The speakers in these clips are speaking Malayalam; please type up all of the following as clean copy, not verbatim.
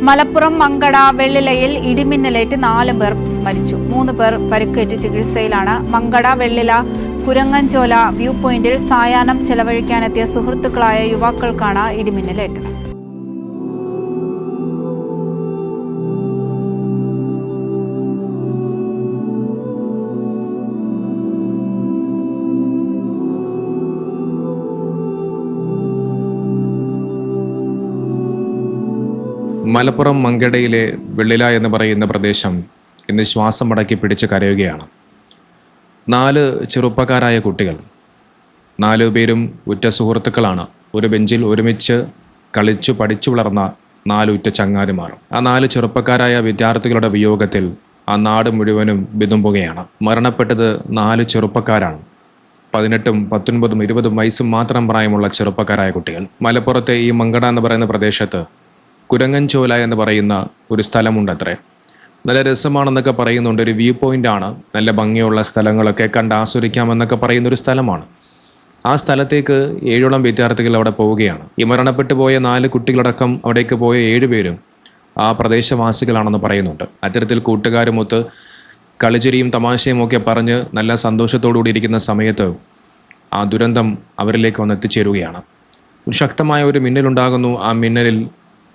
മലപ്പുറം മങ്കട വെള്ളിലയിൽ ഇടിമിന്നലേറ്റ് 4 പേർ മരിച്ചു. 3 പേർ പരിക്കേറ്റ് ചികിത്സയിലാണ്. മങ്കട വെള്ളില കുരങ്ങൻചോല വ്യൂ പോയിന്റിൽ സായാഹ്നം ചെലവഴിക്കാനെത്തിയ സുഹൃത്തുക്കളായ യുവാക്കൾക്കാണ് ഇടിമിന്നലേറ്റത്. മലപ്പുറം മങ്കടയിലെ വെള്ളില എന്ന് പറയുന്ന പ്രദേശം ഇന്ന് ശ്വാസം അടക്കി പിടിച്ച് കരയുകയാണ്. 4 ചെറുപ്പക്കാരായ കുട്ടികൾ, 4 പേരും ഉറ്റ സുഹൃത്തുക്കളാണ്. ഒരു ബെഞ്ചിൽ ഒരുമിച്ച് കളിച്ചു പഠിച്ചു വളർന്ന 4 ഉറ്റ ചങ്ങാതിമാർ. ആ 4 ചെറുപ്പക്കാരായ വിദ്യാർത്ഥികളുടെ വിയോഗത്തിൽ ആ നാട് മുഴുവനും വിതുമ്പുകയാണ്. മരണപ്പെട്ടത് 4 ചെറുപ്പക്കാരാണ്. 18, 19, 20 വയസ്സും മാത്രം പ്രായമുള്ള ചെറുപ്പക്കാരായ കുട്ടികൾ. മലപ്പുറത്തെ ഈ മങ്കട എന്ന് പറയുന്ന പ്രദേശത്ത് കുരങ്ങൻചോല എന്ന് പറയുന്ന ഒരു സ്ഥലമുണ്ടത്രേ. നല്ല രസമാണെന്നൊക്കെ പറയുന്നുണ്ട്. ഒരു വ്യൂ പോയിൻ്റാണ്. നല്ല ഭംഗിയുള്ള സ്ഥലങ്ങളൊക്കെ കണ്ട് ആസ്വദിക്കാമെന്നൊക്കെ പറയുന്നൊരു സ്ഥലമാണ്. ആ സ്ഥലത്തേക്ക് 7ഓളം വിദ്യാർത്ഥികൾ അവിടെ പോവുകയാണ്. ഈ മരണപ്പെട്ടു പോയ 4 കുട്ടികളടക്കം അവിടേക്ക് പോയ 7 പേരും ആ പ്രദേശവാസികളാണെന്ന് പറയുന്നുണ്ട്. അത്തരത്തിൽ കൂട്ടുകാരുമൊത്ത് കളിച്ചിരിയും തമാശയും ഒക്കെ പറഞ്ഞ് നല്ല സന്തോഷത്തോടുകൂടി ഇരിക്കുന്ന സമയത്ത് ആ ദുരന്തം അവരിലേക്ക് വന്ന് എത്തിച്ചേരുകയാണ്. ശക്തമായ ഒരു മിന്നലുണ്ടാകുന്നു. ആ മിന്നലിൽ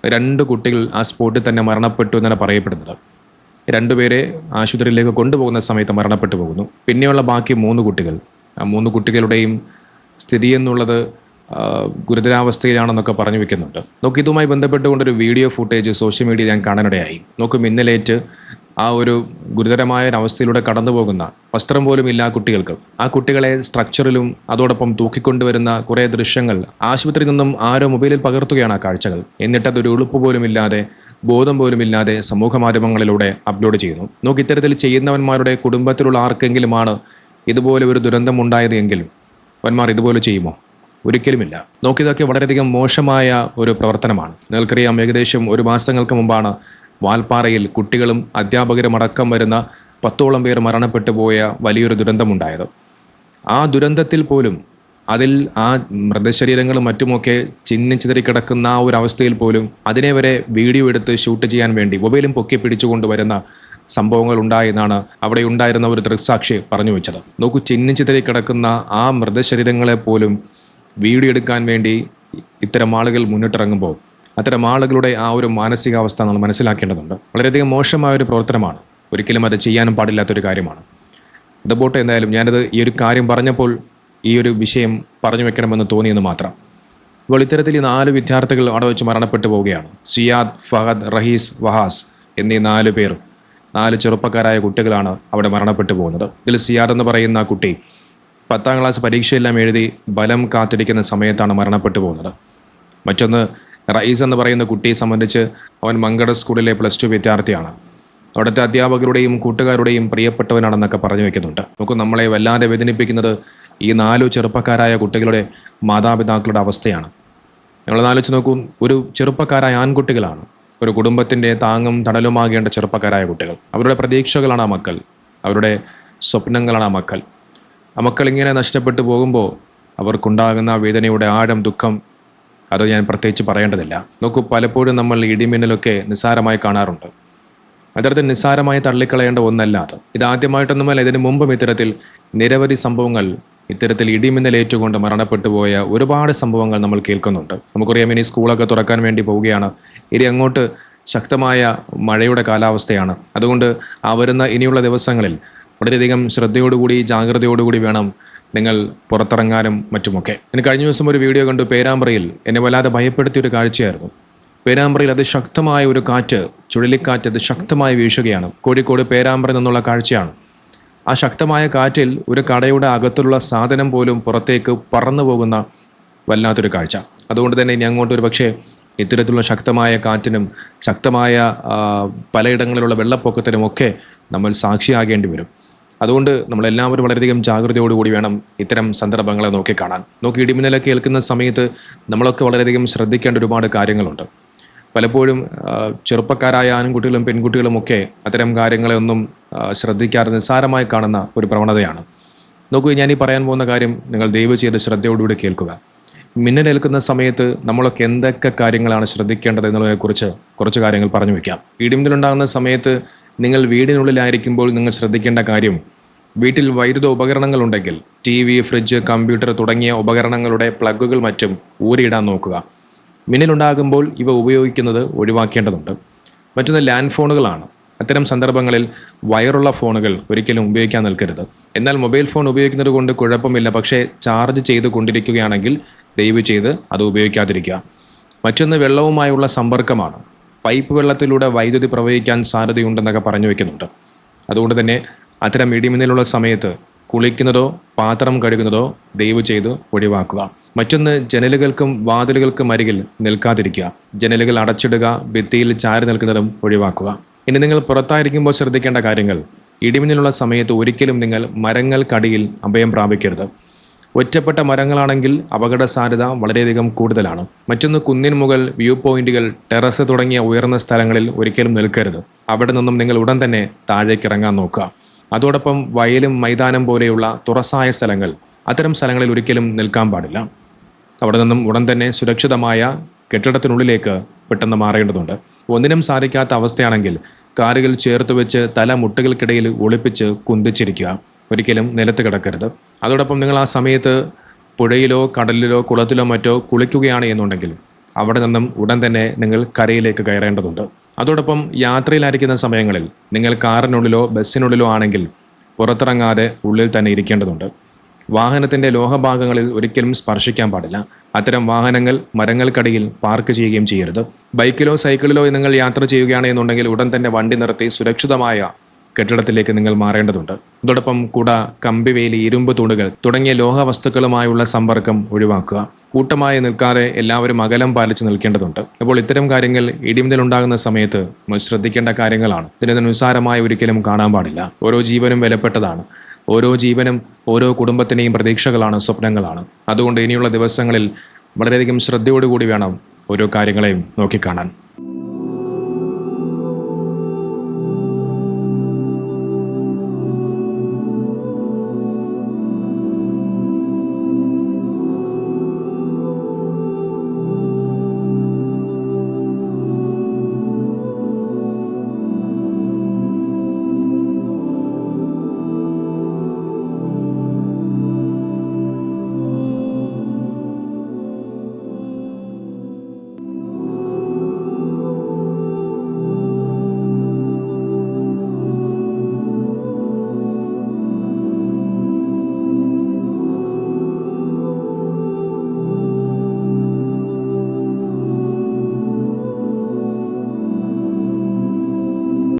2 കുട്ടികൾ ആ സ്പോട്ടിൽ തന്നെ മരണപ്പെട്ടു എന്നാണ് പറയപ്പെടുന്നത്. 2 പേരെ ആശുപത്രിയിലേക്ക് കൊണ്ടുപോകുന്ന സമയത്ത് മരണപ്പെട്ടു പോകുന്നു. പിന്നെയുള്ള ബാക്കി 3 കുട്ടികൾ, ആ 3 കുട്ടികളുടെയും സ്ഥിതി എന്നുള്ളത് ഗുരുതരാവസ്ഥയിലാണെന്നൊക്കെ പറഞ്ഞു വെക്കുന്നുണ്ട്. നോക്ക്, ഇതുമായി ബന്ധപ്പെട്ടുകൊണ്ടൊരു വീഡിയോ ഫുട്ടേജ് സോഷ്യൽ മീഡിയ ഞാൻ കാണാനിടയായി. നോക്ക്, മിന്നലേറ്റ് ആ ഒരു ഗുരുതരമായ ഒരവസ്ഥയിലൂടെ കടന്നു പോകുന്ന വസ്ത്രം പോലും ഇല്ല കുട്ടികൾക്ക്. ആ കുട്ടികളെ സ്ട്രക്ചറിലും അതോടൊപ്പം തൂക്കിക്കൊണ്ടുവരുന്ന കുറേ ദൃശ്യങ്ങൾ ആശുപത്രിയിൽ നിന്നും ആരോ മൊബൈലിൽ പകർത്തുകയാണ് ആ കാഴ്ചകൾ. എന്നിട്ടതൊരു ഉളുപ്പ് പോലുമില്ലാതെ, ബോധം പോലുമില്ലാതെ സമൂഹ മാധ്യമങ്ങളിലൂടെ അപ്ലോഡ് ചെയ്യുന്നു. നോക്ക്, ഇത്തരത്തിൽ ചെയ്യുന്നവന്മാരുടെ കുടുംബത്തിലുള്ള ആർക്കെങ്കിലുമാണ് ഇതുപോലെ ഒരു ദുരന്തം ഉണ്ടായത് എങ്കിലും അവന്മാർ ഇതുപോലെ ചെയ്യുമോ? ഒരിക്കലുമില്ല. നോക്കിയതൊക്കെ വളരെയധികം മോശമായ ഒരു പ്രവർത്തനമാണ്. നിങ്ങൾക്കറിയാം, ഏകദേശം 1 മാസങ്ങൾക്ക് മുമ്പാണ് വാൽപ്പാറയിൽ കുട്ടികളും അധ്യാപകരും അടക്കം വരുന്ന 10ഓളം പേർ മരണപ്പെട്ടു പോയ വലിയൊരു ദുരന്തമുണ്ടായത്. ആ ദുരന്തത്തിൽ പോലും അതിൽ ആ മൃതശരീരങ്ങളും മറ്റുമൊക്കെ ചിന്നിച്ചിതറി കിടക്കുന്ന ആ ഒരു അവസ്ഥയിൽ പോലും അതിനെ വരെ വീഡിയോ എടുത്ത് ഷൂട്ട് ചെയ്യാൻ വേണ്ടി മൊബൈലും പൊക്കി പിടിച്ചുകൊണ്ട് വരുന്ന സംഭവങ്ങൾ ഉണ്ടായെന്നാണ് അവിടെ ഉണ്ടായിരുന്ന ഒരു ദൃക്സാക്ഷി പറഞ്ഞു വെച്ചത്. നോക്കൂ, ചിന്നിച്ചിതറി കിടക്കുന്ന ആ മൃതശരീരങ്ങളെ പോലും വീഡിയോ എടുക്കാൻ വേണ്ടി ഇത്തരം ആളുകൾ മുന്നിട്ടിറങ്ങുമ്പോൾ അത്തരം ആളുകളുടെ ആ ഒരു മാനസികാവസ്ഥ നമ്മൾ മനസ്സിലാക്കേണ്ടതുണ്ട്. വളരെയധികം മോശമായ ഒരു പ്രവർത്തനമാണ്. ഒരിക്കലും അത് ചെയ്യാനും പാടില്ലാത്തൊരു കാര്യമാണ്. ഇതുപോട്ടെ, എന്തായാലും ഞാനത് ഈ ഒരു കാര്യം പറഞ്ഞപ്പോൾ ഈ ഒരു വിഷയം പറഞ്ഞു വെക്കണമെന്ന് തോന്നിയെന്ന് മാത്രം. അപ്പോൾ ഇത്തരത്തിൽ ഈ 4 വിദ്യാർത്ഥികൾ അവിടെ വെച്ച് മരണപ്പെട്ടു പോവുകയാണ്. സിയാദ്, ഫഹദ്, റഹീസ്, വഹാസ് എന്നീ 4 പേർ, 4 ചെറുപ്പക്കാരായ കുട്ടികളാണ് അവിടെ മരണപ്പെട്ടു പോകുന്നത്. ഇതിൽ സിയാദ് എന്ന് പറയുന്ന കുട്ടി 10ാം ക്ലാസ് പരീക്ഷയെല്ലാം എഴുതി ബലം കാത്തിരിക്കുന്ന സമയത്താണ് മരണപ്പെട്ടു പോകുന്നത്. മറ്റൊന്ന് റയീസ് എന്ന് പറയുന്ന കുട്ടിയെ സംബന്ധിച്ച് അവൻ മങ്കട സ്കൂളിലെ +2 വിദ്യാർത്ഥിയാണ്. അവിടുത്തെ അധ്യാപകരുടെയും കൂട്ടുകാരുടെയും പ്രിയപ്പെട്ടവനാണെന്നൊക്കെ പറഞ്ഞു വെക്കുന്നുണ്ട്. നമുക്ക് നമ്മളെ വല്ലാതെ വേദനിപ്പിക്കുന്നത് ഈ 4 ചെറുപ്പക്കാരായ കുട്ടികളുടെ മാതാപിതാക്കളുടെ അവസ്ഥയാണ്. നിങ്ങൾ ആലോചിച്ച് നോക്കൂ, ഒരു ചെറുപ്പക്കാരായ ആൺകുട്ടികളാണ്. ഒരു കുടുംബത്തിൻ്റെ താങ്ങും തണലുമാകേണ്ട ചെറുപ്പക്കാരായ കുട്ടികൾ. അവരുടെ പ്രതീക്ഷകളാണ് ആ മക്കൾ, അവരുടെ സ്വപ്നങ്ങളാണ് ആ മക്കൾ. ആ മക്കൾ ഇങ്ങനെ നഷ്ടപ്പെട്ടു പോകുമ്പോൾ അവർക്കുണ്ടാകുന്ന വേദനയുടെ ആഴം, ദുഃഖം അത് ഞാൻ പ്രത്യേകിച്ച് പറയേണ്ടതില്ല. നോക്കൂ, പലപ്പോഴും നമ്മൾ ഇടിമിന്നലൊക്കെ നിസ്സാരമായി കാണാറുണ്ട്. അത്തരത്തിൽ നിസ്സാരമായി തള്ളിക്കളയേണ്ട ഒന്നല്ല അത്. ഇതാദ്യമായിട്ടൊന്നുമല്ല. ഇതിനു മുമ്പും ഇത്തരത്തിൽ നിരവധി സംഭവങ്ങൾ, ഇത്തരത്തിൽ ഇടിമിന്നലേറ്റുകൊണ്ട് മരണപ്പെട്ടു പോയ ഒരുപാട് സംഭവങ്ങൾ നമ്മൾ കേൾക്കുന്നുണ്ട്. നമുക്കറിയാം, ഇനി സ്കൂളൊക്കെ തുറക്കാൻ വേണ്ടി പോവുകയാണ്. ഇനി അങ്ങോട്ട് ശക്തമായ മഴയുടെ കാലാവസ്ഥയാണ്. അതുകൊണ്ട് ആ വരുന്ന ഇനിയുള്ള ദിവസങ്ങളിൽ വളരെയധികം ശ്രദ്ധയോടുകൂടി, ജാഗ്രതയോടുകൂടി വേണം നിങ്ങൾ പുറത്തിറങ്ങാനും മറ്റുമൊക്കെ. എനിക്ക് കഴിഞ്ഞ ദിവസം ഒരു വീഡിയോ കണ്ടു. പേരാമ്പ്രയിൽ എന്നെ വല്ലാതെ ഭയപ്പെടുത്തിയൊരു കാഴ്ചയായിരുന്നു. പേരാമ്പ്രയിൽ അതിശക്തമായ ഒരു കാറ്റ്, ചുഴലിക്കാറ്റ് അതിശക്തമായി വീശുകയാണ്. കോഴിക്കോട് പേരാമ്പ്രയിൽ നിന്നുള്ള കാഴ്ചയാണ്. ആ ശക്തമായ കാറ്റിൽ ഒരു കടയുടെ അകത്തുള്ള സാധനം പോലും പുറത്തേക്ക് പറന്നു പോകുന്ന വല്ലാത്തൊരു കാഴ്ച. അതുകൊണ്ട് തന്നെ ഇനി അങ്ങോട്ടൊരു പക്ഷേ ഇത്തരത്തിലുള്ള ശക്തമായ കാറ്റിനും ശക്തമായ പലയിടങ്ങളിലുള്ള വെള്ളപ്പൊക്കത്തിനുമൊക്കെ നമ്മൾ സാക്ഷിയാകേണ്ടി വരും. അതുകൊണ്ട് നമ്മളെല്ലാവരും വളരെയധികം ജാഗ്രതയോടുകൂടി വേണം ഇത്തരം സന്ദർഭങ്ങളെ നോക്കിക്കാണാൻ. ഇടിമിന്നലൊക്കെ ഏൽക്കുന്ന സമയത്ത് നമ്മളൊക്കെ വളരെയധികം ശ്രദ്ധിക്കേണ്ട ഒരുപാട് കാര്യങ്ങളുണ്ട്. പലപ്പോഴും ചെറുപ്പക്കാരായ ആൺകുട്ടികളും പെൺകുട്ടികളുമൊക്കെ അത്തരം കാര്യങ്ങളെ ഒന്നും ശ്രദ്ധിക്കാതെ നിസ്സാരമായി കാണുന്ന ഒരു പ്രവണതയാണ്. നോക്കൂ, ഞാൻ ഈ പറയാൻ പോകുന്ന കാര്യം നിങ്ങൾ ദയവ് ചെയ്ത് ശ്രദ്ധയോടുകൂടി കേൾക്കുക. മിന്നലേൽക്കുന്ന സമയത്ത് നമ്മളൊക്കെ എന്തൊക്കെ കാര്യങ്ങളാണ് ശ്രദ്ധിക്കേണ്ടത് എന്നുള്ളതിനെക്കുറിച്ച് കുറച്ച് കാര്യങ്ങൾ പറഞ്ഞു വയ്ക്കാം. ഇടിമിന്നലുണ്ടാകുന്ന സമയത്ത് നിങ്ങൾ വീടിനുള്ളിലായിരിക്കുമ്പോൾ നിങ്ങൾ ശ്രദ്ധിക്കേണ്ട കാര്യം, വീട്ടിൽ വൈദ്യുത ഉപകരണങ്ങളുണ്ടെങ്കിൽ TV, ഫ്രിഡ്ജ്, കമ്പ്യൂട്ടർ തുടങ്ങിയ ഉപകരണങ്ങളുടെ പ്ലഗുകൾ മറ്റും ഊരിയിടാൻ നോക്കുക. മിന്നലുണ്ടാകുമ്പോൾ ഇവ ഉപയോഗിക്കുന്നത് ഒഴിവാക്കേണ്ടതുണ്ട്. മറ്റൊന്ന് ലാൻഡ് ഫോണുകളാണ്. അത്തരം സന്ദർഭങ്ങളിൽ വയറുള്ള ഫോണുകൾ ഒരിക്കലും ഉപയോഗിക്കാൻ നിൽക്കരുത്. എന്നാൽ മൊബൈൽ ഫോൺ ഉപയോഗിക്കുന്നത് കൊണ്ട് കുഴപ്പമില്ല, പക്ഷേ ചാർജ് ചെയ്ത് കൊണ്ടിരിക്കുകയാണെങ്കിൽ ദയവ് ചെയ്ത് അത് ഉപയോഗിക്കാതിരിക്കുക. മറ്റൊന്ന് വെള്ളവുമായുള്ള സമ്പർക്കമാണ്. പൈപ്പ് വെള്ളത്തിലൂടെ വൈദ്യുതി പ്രവഹിക്കാൻ സാധ്യതയുണ്ടെന്നൊക്കെ പറഞ്ഞു വയ്ക്കുന്നുണ്ട്. അതുകൊണ്ട് തന്നെ അത്തരം ഇടിമിന്നലുള്ള സമയത്ത് കുളിക്കുന്നതോ പാത്രം കഴുകുന്നതോ ദയവ് ചെയ്ത് ഒഴിവാക്കുക. മറ്റൊന്ന് ജനലുകൾക്കും വാതിലുകൾക്കും അരികിൽ നിൽക്കാതിരിക്കുക. ജനലുകൾ അടച്ചിടുക, ഭിത്തിയിൽ ചാരി നിൽക്കുന്നതും ഒഴിവാക്കുക. ഇനി നിങ്ങൾ പുറത്തായിരിക്കുമ്പോൾ ശ്രദ്ധിക്കേണ്ട കാര്യങ്ങൾ, ഇടിമിന്നലുള്ള സമയത്ത് ഒരിക്കലും നിങ്ങൾ മരങ്ങൾക്കടിയിൽ അഭയം പ്രാപിക്കരുത്. ഒറ്റപ്പെട്ട മരങ്ങളാണെങ്കിൽ അപകട സാധ്യത വളരെയധികം കൂടുതലാണ്. മറ്റൊന്ന് കുന്നിൻ മുകൾ, വ്യൂ പോയിന്റുകൾ, ടെറസ് തുടങ്ങിയ ഉയർന്ന സ്ഥലങ്ങളിൽ ഒരിക്കലും നിൽക്കരുത്. അവിടെ നിന്നും നിങ്ങൾ ഉടൻ തന്നെ താഴേക്ക് ഇറങ്ങാൻ നോക്കുക. അതോടൊപ്പം വയലും മൈതാനം പോലെയുള്ള തുറസായ സ്ഥലങ്ങൾ, അത്തരം സ്ഥലങ്ങളിൽ ഒരിക്കലും നിൽക്കാൻ പാടില്ല. അവിടെ നിന്നും ഉടൻ തന്നെ സുരക്ഷിതമായ കെട്ടിടത്തിനുള്ളിലേക്ക് പെട്ടെന്ന് മാറേണ്ടതുണ്ട്. ഒന്നിനും സാധിക്കാത്ത അവസ്ഥയാണെങ്കിൽ കാലുകൾ ചേർത്ത് വെച്ച് തല മുട്ടുകൾക്കിടയിൽ ഒളിപ്പിച്ച് കുന്തിച്ചിരിക്കുക. ഒരിക്കലും നിലത്ത് കിടക്കരുത്. അതോടൊപ്പം നിങ്ങൾ ആ സമയത്ത് പുഴയിലോ കടലിലോ കുളത്തിലോ മറ്റോ കുളിക്കുകയാണ് എന്നുണ്ടെങ്കിൽ അവിടെ നിന്നും ഉടൻ തന്നെ നിങ്ങൾ കരയിലേക്ക് കയറേണ്ടതുണ്ട്. അതോടൊപ്പം യാത്രയിലായിരിക്കുന്ന സമയങ്ങളിൽ നിങ്ങൾ കാറിനുള്ളിലോ ബസ്സിനുള്ളിലോ ആണെങ്കിൽ പുറത്തിറങ്ങാതെ ഉള്ളിൽ തന്നെ ഇരിക്കേണ്ടതുണ്ട്. വാഹനത്തിൻ്റെ ലോഹഭാഗങ്ങളിൽ ഒരിക്കലും സ്പർശിക്കാൻ പാടില്ല. അത്തരം വാഹനങ്ങൾ മരങ്ങൾക്കടിയിൽ പാർക്ക് ചെയ്യുകയും ചെയ്യരുത്. ബൈക്കിലോ സൈക്കിളിലോ നിങ്ങൾ യാത്ര ചെയ്യുകയാണ് എന്നുണ്ടെങ്കിൽ ഉടൻ തന്നെ വണ്ടി നിർത്തി സുരക്ഷിതമായ കെട്ടിടത്തിലേക്ക് നിങ്ങൾ മാറേണ്ടതുണ്ട്. അതോടൊപ്പം കുട, കമ്പിവേലി, ഇരുമ്പ് തൂണുകൾ തുടങ്ങിയ ലോഹവസ്തുക്കളുമായുള്ള സമ്പർക്കം ഒഴിവാക്കുക. കൂട്ടമായി നിൽക്കാതെ എല്ലാവരും അകലം പാലിച്ച് നിൽക്കേണ്ടതുണ്ട്. അപ്പോൾ ഇത്തരം കാര്യങ്ങൾ ഇടിമിന്നലുണ്ടാകുന്ന സമയത്ത് നമ്മൾ ശ്രദ്ധിക്കേണ്ട കാര്യങ്ങളാണ്. ഇതിനെ നിസ്സാരമായി ഒരിക്കലും കാണാൻ പാടില്ല. ഓരോ ജീവനും വിലപ്പെട്ടതാണ്. ഓരോ ജീവനും ഓരോ കുടുംബത്തിനെയും പ്രതീക്ഷകളാണ്, സ്വപ്നങ്ങളാണ്. അതുകൊണ്ട് ഇനിയുള്ള ദിവസങ്ങളിൽ വളരെയധികം ശ്രദ്ധയോടുകൂടി വേണം ഓരോ കാര്യങ്ങളെയും നോക്കിക്കാണാൻ.